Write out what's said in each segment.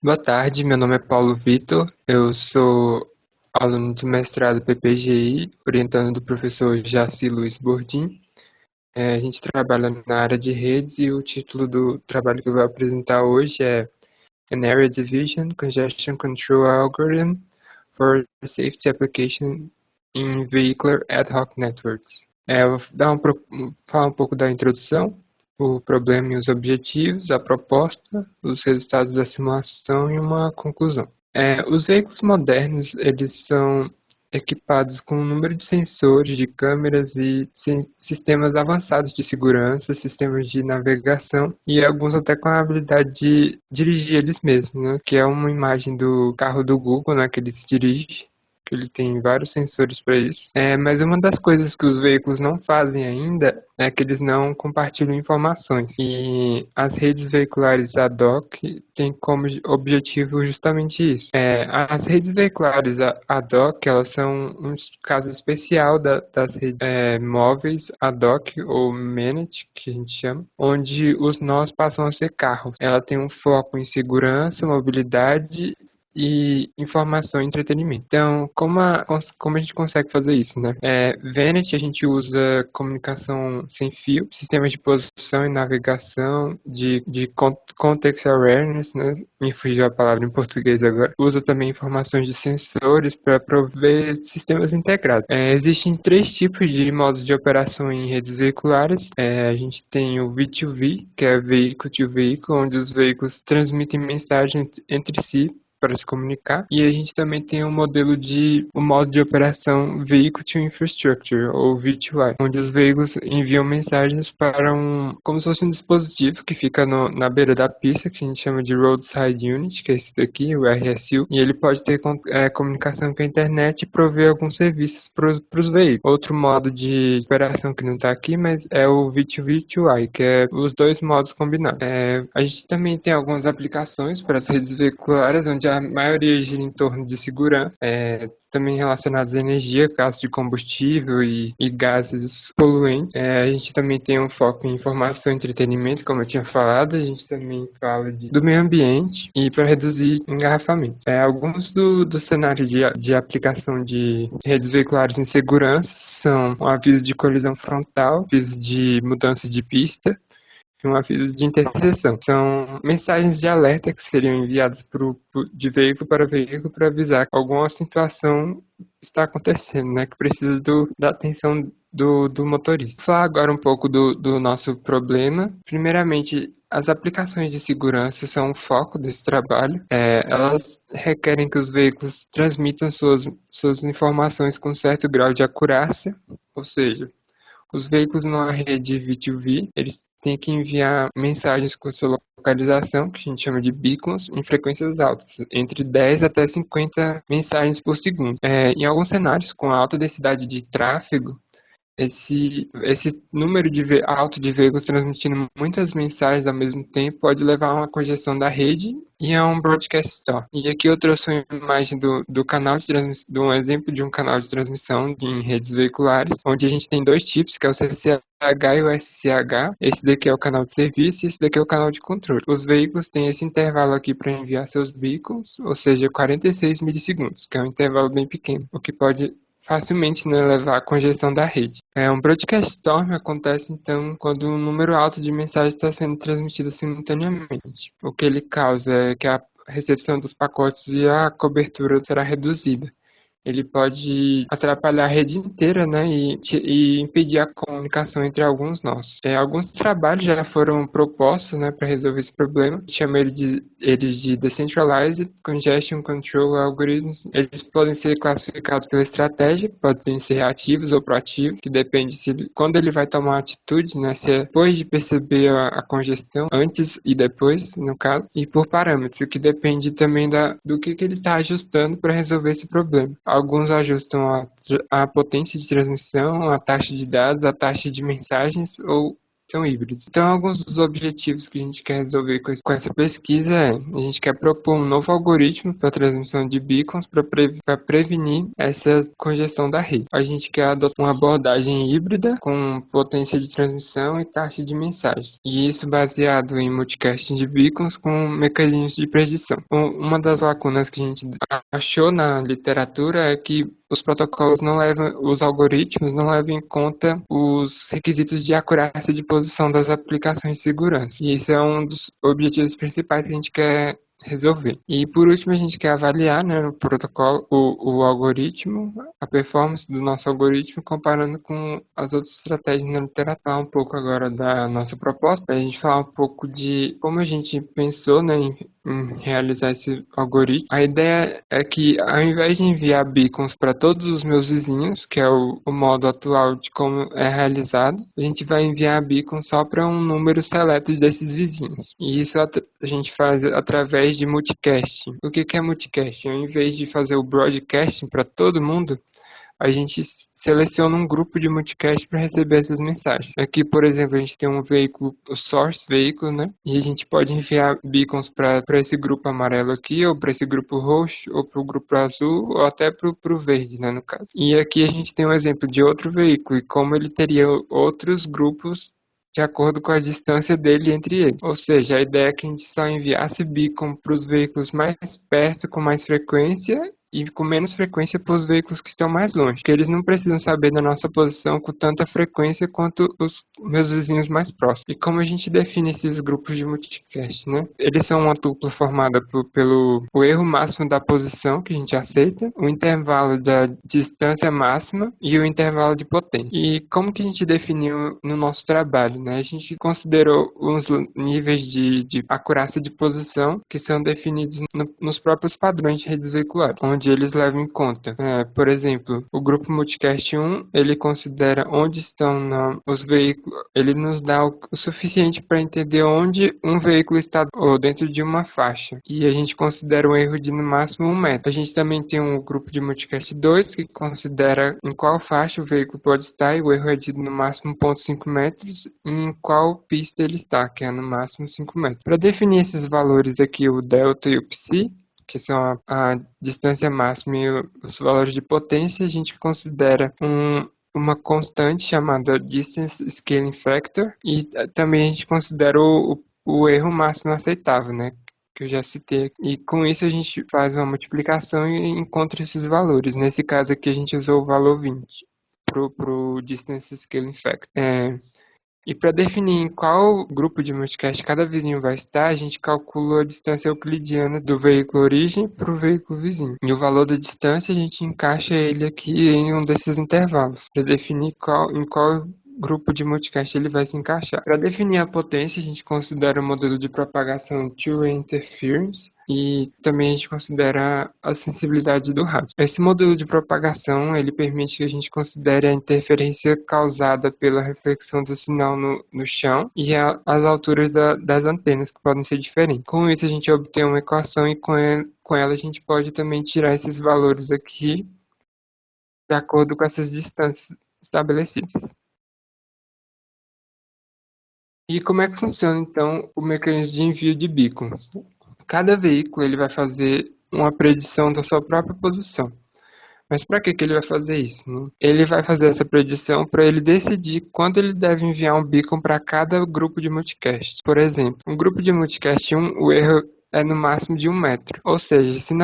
Boa tarde, meu nome é Paulo Vitor, eu sou aluno do mestrado PPGI, orientando do professor Jaci Luiz Bordim. A gente trabalha na área de redes e o título do trabalho que eu vou apresentar hoje é An Area Division Congestion Control Algorithm for Safety Application in Vehicular Ad Hoc Networks. Eu vou falar um pouco da introdução, o problema e os objetivos, a proposta, os resultados da simulação e uma conclusão. Os veículos modernos, eles são equipados com um número de sensores, de câmeras e sistemas avançados de segurança, sistemas de navegação e alguns até com a habilidade de dirigir eles mesmos, né? Que é uma imagem do carro do Google, né? Que ele se dirige, que ele tem vários sensores para isso. Mas uma das coisas que os veículos não fazem ainda é que eles não compartilham informações. E as redes veiculares ad hoc têm como objetivo justamente isso. As redes veiculares ad hoc, elas são um caso especial das redes móveis ad hoc ou managed, que a gente chama, onde os nós passam a ser carros. Ela tem um foco em segurança, mobilidade e informação e entretenimento. Então, como a gente consegue fazer isso, né? Venet, a gente usa comunicação sem fio, sistemas de posição e navegação, de context awareness, né? Me fugiu a palavra em português agora. Usa também informações de sensores para prover sistemas integrados. Existem três tipos de modos de operação em redes veiculares. A gente tem o V2V, que é veículo to veículo, onde os veículos transmitem mensagens entre si para se comunicar. E a gente também tem o modo de operação Vehicle to Infrastructure, ou V2I, onde os veículos enviam mensagens para como se fosse um dispositivo que fica na beira da pista, que a gente chama de Roadside Unit, que é esse daqui, o RSU, e ele pode ter comunicação com a internet e prover alguns serviços para os veículos. Outro modo de operação que não está aqui, mas é o V2V2I, que é os dois modos combinados. A gente também tem algumas aplicações para as redes veiculares, onde a maioria gira em torno de segurança, também relacionados à energia, gasto de combustível e gases poluentes. A gente também tem um foco em informação e entretenimento, como eu tinha falado. A gente também fala do meio ambiente e para reduzir engarrafamento. Alguns do cenário de aplicação de redes veiculares em segurança são o aviso de colisão frontal, aviso de mudança de pista, e um aviso de interseção. São mensagens de alerta que seriam enviadas de veículo para veículo para avisar que alguma situação está acontecendo, né, que precisa da atenção do motorista. Vou falar agora um pouco do nosso problema. Primeiramente, as aplicações de segurança são o foco desse trabalho. Elas requerem que os veículos transmitam suas informações com certo grau de acurácia, ou seja, os veículos numa rede V2V, eles têm que enviar mensagens com sua localização, que a gente chama de beacons, em frequências altas, entre 10 até 50 mensagens por segundo. Em alguns cenários, com alta densidade de tráfego, esse número alto de veículos transmitindo muitas mensagens ao mesmo tempo pode levar a uma congestão da rede e a um broadcast store. E aqui eu trouxe uma imagem do canal de transmissão, de um exemplo de um canal de transmissão em redes veiculares, onde a gente tem dois tipos, que é o CCH e o SCH. Esse daqui é o canal de serviço e esse daqui é o canal de controle. Os veículos têm esse intervalo aqui para enviar seus beacons, ou seja, 46 milissegundos, que é um intervalo bem pequeno, o que pode facilmente, né, levar à congestão da rede. Um broadcast storm acontece então quando um número alto de mensagens está sendo transmitido simultaneamente. O que ele causa é que a recepção dos pacotes e a cobertura será reduzida. Ele pode atrapalhar a rede inteira, né, e impedir a comunicação entre alguns nós. Alguns trabalhos já foram propostos, né, para resolver esse problema. Chama eles de Decentralized Congestion Control Algorithms. Eles podem ser classificados pela estratégia, podem ser reativos ou proativos, que depende quando ele vai tomar atitude, né, se é depois de perceber a congestão, antes e depois, no caso, e por parâmetros, o que depende também do que ele está ajustando para resolver esse problema. Alguns ajustam a potência de transmissão, a taxa de dados, a taxa de mensagens ou são híbridos. Então, alguns dos objetivos que a gente quer resolver com essa pesquisa a gente quer propor um novo algoritmo para transmissão de beacons para prevenir essa congestão da rede. A gente quer adotar uma abordagem híbrida com potência de transmissão e taxa de mensagens. E isso baseado em multicasting de beacons com mecanismos de predição. Uma das lacunas que a gente achou na literatura é que os protocolos não levam, os algoritmos não levam em conta os requisitos de acurácia de posição das aplicações de segurança. E isso é um dos objetivos principais que a gente quer resolver. E por último, a gente quer avaliar, né, o protocolo, o algoritmo, a performance do nosso algoritmo, comparando com as outras estratégias na literatura. Falar um pouco agora da nossa proposta, a gente falar um pouco de como a gente pensou, né, em realizar esse algoritmo. A ideia é que, ao invés de enviar beacons para todos os meus vizinhos, que é o modo atual de como é realizado, a gente vai enviar beacons só para um número seleto desses vizinhos. E isso a gente faz através de multicasting. O que é multicasting? Ao invés de fazer o broadcasting para todo mundo, a gente seleciona um grupo de multicast para receber essas mensagens. Aqui, por exemplo, a gente tem um veículo, o source veículo, né? E a gente pode enviar beacons para esse grupo amarelo aqui, ou para esse grupo roxo, ou para o grupo azul, ou até para o verde, né, no caso. E aqui a gente tem um exemplo de outro veículo e como ele teria outros grupos de acordo com a distância dele entre eles. Ou seja, a ideia é que a gente só enviasse beacon para os veículos mais perto com mais frequência e com menos frequência para os veículos que estão mais longe, porque eles não precisam saber da nossa posição com tanta frequência quanto os meus vizinhos mais próximos. E como a gente define esses grupos de multicast, né? Eles são uma tupla formada pelo o erro máximo da posição, que a gente aceita, o intervalo da distância máxima e o intervalo de potência. E como que a gente definiu no nosso trabalho, né? A gente considerou os níveis de acurácia de posição que são definidos nos próprios padrões de redes veiculares, onde eles levam em conta. Por exemplo, o grupo Multicast 1, ele considera onde estão os veículos, ele nos dá o suficiente para entender onde um veículo está ou dentro de uma faixa. E a gente considera um erro de no máximo 1 metro. A gente também tem um grupo de Multicast 2 que considera em qual faixa o veículo pode estar e o erro é de no máximo 0,5 metros e em qual pista ele está, que é no máximo 5 metros. Para definir esses valores aqui, o delta e o psi, que são a distância máxima e os valores de potência, a gente considera uma constante chamada Distance Scaling Factor e também a gente considera o erro máximo aceitável, né? Que eu já citei. E com isso a gente faz uma multiplicação e encontra esses valores. Nesse caso aqui a gente usou o valor 20 para o Distance Scaling Factor. E para definir em qual grupo de multicast cada vizinho vai estar, a gente calcula a distância euclidiana do veículo origem para o veículo vizinho. E o valor da distância a gente encaixa ele aqui em um desses intervalos, para definir em qual grupo de multicast ele vai se encaixar. Para definir a potência, a gente considera o modelo de propagação two-way interference e também a gente considera a sensibilidade do rádio. Esse modelo de propagação, ele permite que a gente considere a interferência causada pela reflexão do sinal no chão e as alturas das antenas, que podem ser diferentes. Com isso, a gente obtém uma equação e com ela a gente pode também tirar esses valores aqui de acordo com essas distâncias estabelecidas. E como é que funciona, então, o mecanismo de envio de beacons? Cada veículo ele vai fazer uma predição da sua própria posição. Mas para que ele vai fazer isso, né? Ele vai fazer essa predição para ele decidir quando ele deve enviar um beacon para cada grupo de multicast. Por exemplo, um grupo de multicast 1, o erro é no máximo de 1 metro. Ou seja, se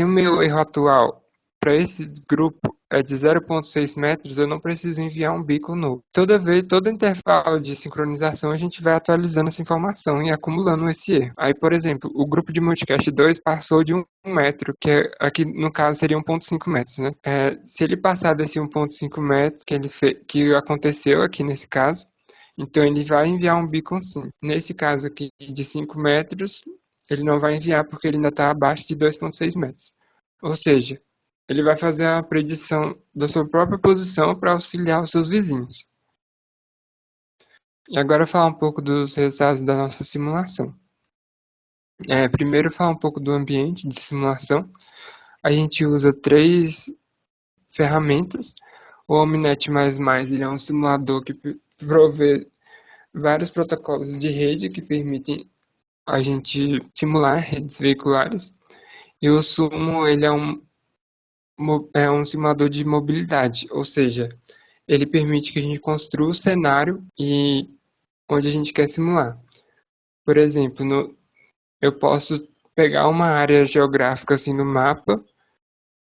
o meu erro atual para esse grupo é de 0,6 metros, eu não preciso enviar um beacon novo. Todo intervalo de sincronização, a gente vai atualizando essa informação e acumulando esse erro. Aí, por exemplo, o grupo de multicast 2 passou de 1 metro, que aqui no caso seria 1,5 metros, né? Se ele passar desse 1,5 metros que aconteceu aqui nesse caso, então ele vai enviar um beacon sim. Nesse caso aqui de 5 metros, ele não vai enviar porque ele ainda está abaixo de 2,6 metros. Ou seja, ele vai fazer a predição da sua própria posição para auxiliar os seus vizinhos. E agora falar um pouco dos resultados da nossa simulação. Primeiro falar um pouco do ambiente de simulação. A gente usa 3 ferramentas. O Omnet++, ele é um simulador que provê vários protocolos de rede que permitem a gente simular redes veiculares. E o Sumo, ele é um simulador de mobilidade, ou seja, ele permite que a gente construa o cenário e onde a gente quer simular. Por exemplo, eu posso pegar uma área geográfica assim no mapa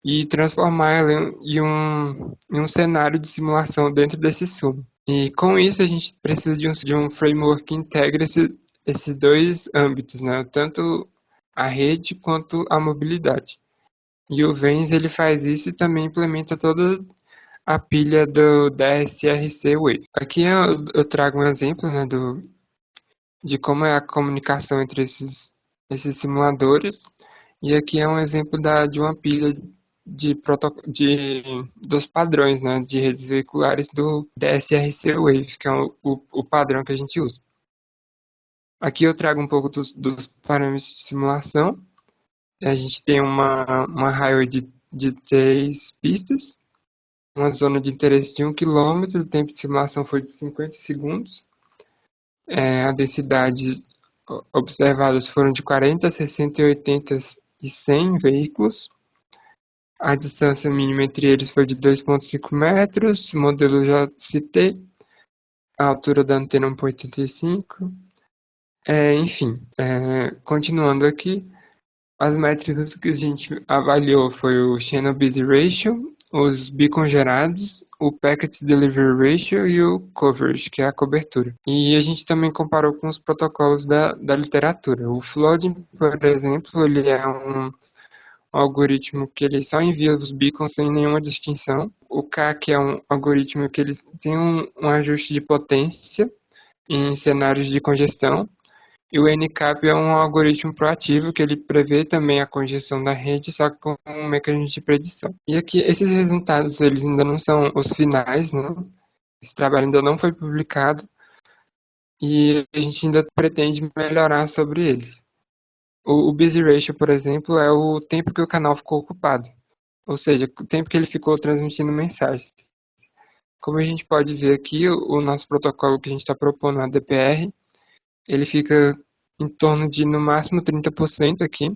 e transformar ela em um cenário de simulação dentro desse Sumo. E com isso a gente precisa de um framework que integre esses dois âmbitos, né? Tanto a rede quanto a mobilidade. E o Vens ele faz isso e também implementa toda a pilha do DSRC Wave. Aqui eu trago um exemplo, né, de como é a comunicação entre esses simuladores. E aqui é um exemplo de uma pilha dos padrões, né, de redes veiculares do DSRC Wave, que é o padrão que a gente usa. Aqui eu trago um pouco dos parâmetros de simulação. A gente tem uma highway de 3 pistas, uma zona de interesse de 1 km, o tempo de simulação foi de 50 segundos. A densidade observadas foram de 40, 60, 80 e 100 veículos. A distância mínima entre eles foi de 2,5 metros, o modelo já citei, a altura da antena 1,85. Enfim, continuando aqui, as métricas que a gente avaliou foi o Channel Busy Ratio, os beacons gerados, o Packet Delivery Ratio e o Coverage, que é a cobertura. E a gente também comparou com os protocolos da literatura. O Flooding, por exemplo, ele é um algoritmo que ele só envia os beacons sem nenhuma distinção. O CAC é um algoritmo que ele tem um ajuste de potência em cenários de congestão. E o NCAP é um algoritmo proativo que ele prevê também a congestão da rede, só que com um mecanismo de predição. E aqui, esses resultados, eles ainda não são os finais, né? Esse trabalho ainda não foi publicado e a gente ainda pretende melhorar sobre eles. O busy ratio, por exemplo, é o tempo que o canal ficou ocupado, ou seja, o tempo que ele ficou transmitindo mensagem. Como a gente pode ver aqui, o nosso protocolo que a gente está propondo, a DPR, ele fica em torno de no máximo 30% aqui,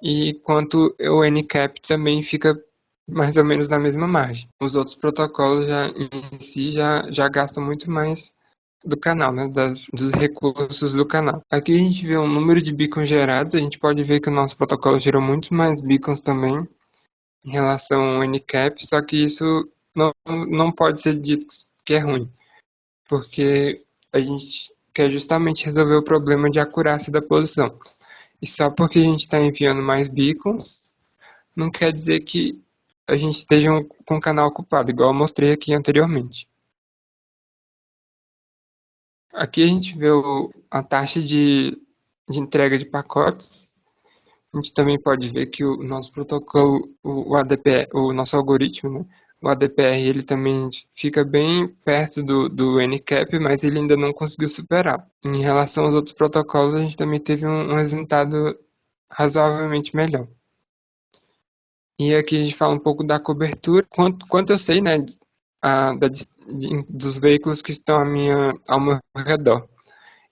e quanto o NCAP também fica mais ou menos na mesma margem. Os outros protocolos em si já gastam muito mais do canal, né, dos recursos do canal. Aqui a gente vê um número de beacons gerados, a gente pode ver que o nosso protocolo gerou muito mais beacons também em relação ao NCAP, só que isso não pode ser dito que é ruim, porque a gente quer justamente resolver o problema de acurácia da posição. E só porque a gente está enviando mais beacons, não quer dizer que a gente esteja com o canal ocupado, igual eu mostrei aqui anteriormente. Aqui a gente vê a taxa de entrega de pacotes. A gente também pode ver que o nosso protocolo, o ADPR, o nosso algoritmo, né? O ADPR, ele também fica bem perto do NCAP, mas ele ainda não conseguiu superar. Em relação aos outros protocolos, a gente também teve um resultado razoavelmente melhor. E aqui a gente fala um pouco da cobertura. Quanto eu sei, né, dos veículos que estão ao meu redor.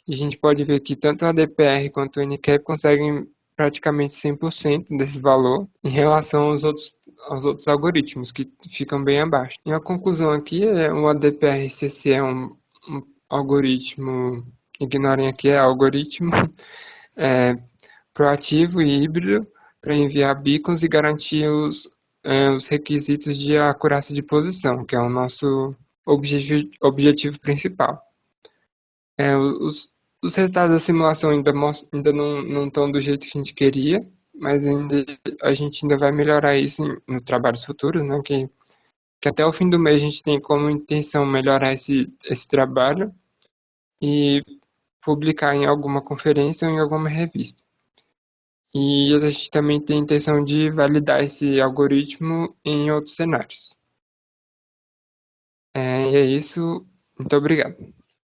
E a gente pode ver que tanto a DPR quanto o NCAP conseguem praticamente 100% desse valor em relação aos outros algoritmos, que ficam bem abaixo. E a conclusão aqui é o ADPR-CC é um algoritmo, ignorem aqui, é algoritmo é, proativo e híbrido para enviar beacons e garantir os requisitos de acurácia de posição, que é o nosso objetivo principal. Os resultados da simulação ainda não estão do jeito que a gente queria, mas a gente ainda vai melhorar isso no trabalhos futuros, né? Que até o fim do mês a gente tem como intenção melhorar esse trabalho e publicar em alguma conferência ou em alguma revista. E a gente também tem a intenção de validar esse algoritmo em outros cenários. E é isso. Muito obrigado.